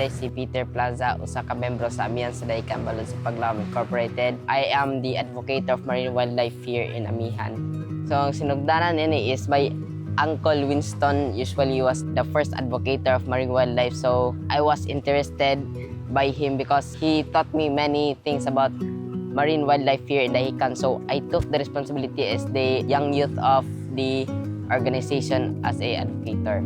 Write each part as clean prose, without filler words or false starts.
day si Peter Plaza, usa ka membro sa Amihan sa Daykan Balod sa Paglaom Incorporated. I am the advocate of marine wildlife here in Amihan. So ang sinugdanan ini is by Uncle Winston. Usually was the first advocate of marine wildlife. So I was interested by him because he taught me many things about marine wildlife here in Dahican. So I took the responsibility as the young youth of the organization as a advocator.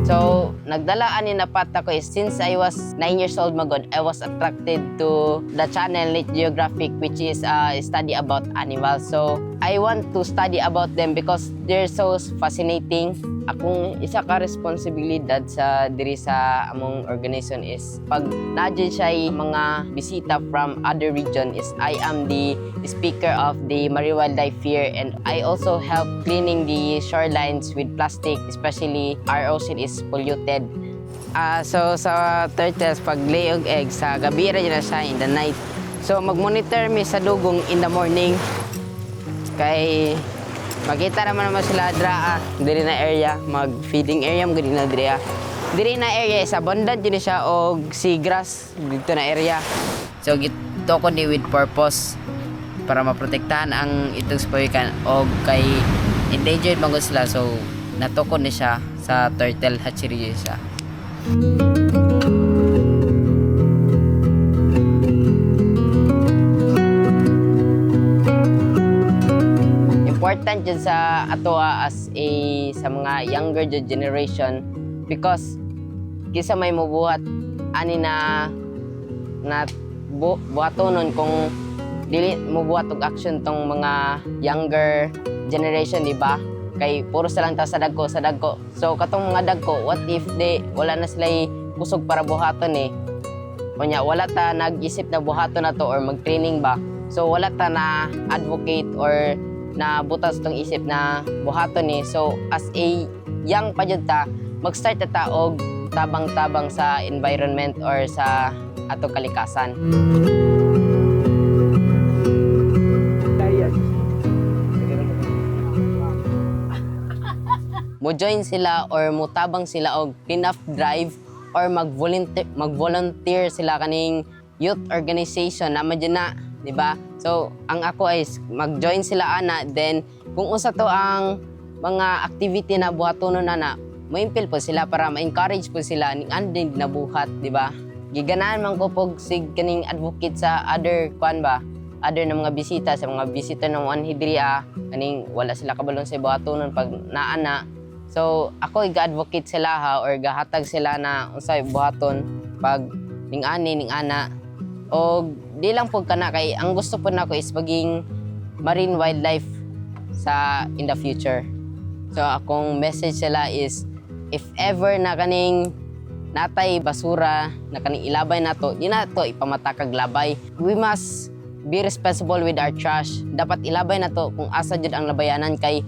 So, nagdalaan ni napat ako is since I was 9 years old magod, I was attracted to the channel Nat Geographic, which is a study about animals. So, I want to study about them because they're so fascinating. Akong isa ka responsibilidad sa diri sa among organization is pag nadyo siya mga bisita from other region is I am the speaker of the marine wildlife here, and I also help cleaning the shorelines with plastic, especially our ocean is polluted. So sa turtles pag lay og egg sa gabi ra na siya in the night. So mag-monitor mi sa dugong in the morning kay makita naman sila diri na area, mag-feeding area mo na diri. Diri na area is abundant din siya og seagrass dito na area. So gito ko ni with purpose para maprotektahan ang itong spoikan og kay endangered man sila. So natukon ni siya sa turtle hatchery siya. Important dyan sa atoa as sa mga younger generation because kisa may mubuhat ani na buhatonon kung dili mubuhat og action tong mga younger generation, di ba? Kay puro silang ta sa dagko. So katong mga dagko, what if wala na sila kusog para buhaton Kunya wala ta nag-isip na buhaton na to or mag-training ba. So wala ta na advocate or na butas tong isip na buhaton So as a young pa jud ta, mag-start ta og tabang-tabang sa environment or sa ato kalikasan. Mo join sila or mo tabang sila og clean-up drive or mag-volunteer sila kaning youth organization naman dyan na, di ba? So, ang ako ay mag-join sila ana, then kung usa to ang mga activity na buhatonon na, ma-impel po sila para ma-encourage po sila ning andin na buhat, di ba? Giganaan man ko pog sig kaning advocate sa other other na mga bisita sa mga bisita ng Wanhidria kaning wala sila kabalon sa buhatonon pag naana. So, ako iga-advocate sila or gahatag sila na unsay buhaton pag ning ani ning ana. O di lang po kana kay ang gusto po nako is maging marine wildlife in the future. So akong message sila is if ever na kaning natay basura na kaning ilabay nato, di na to ipamatakag labay. We must be responsible with our trash. Dapat ilabay na to kung asa jud ang labayanan kay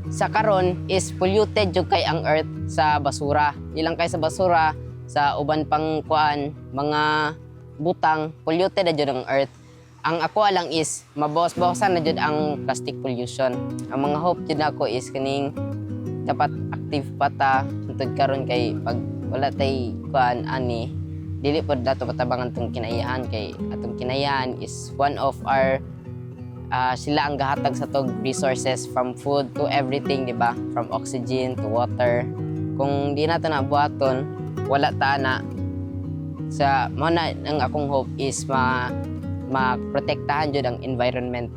sa karon is polluted jud kay ang earth sa basura. Ilang kay sa basura sa uban pang kuan mga butang, polluted na dyan ang earth. Ang ako lang is, mabawas-bawasan na dyan ang plastic pollution. Ang mga hope dyan ako is kaning dapat active pa ta untod karon kay pag wala tay kuan ani, dili po dato patabangan tong kinayahan kay atong kinayahan is one of our sila ang gahatag sa tog resources from food to everything, di ba? From oxygen to water. Kung di nato na buhaton, wala ta na sa mana ang akong hope is maprotektahan jud ang environment.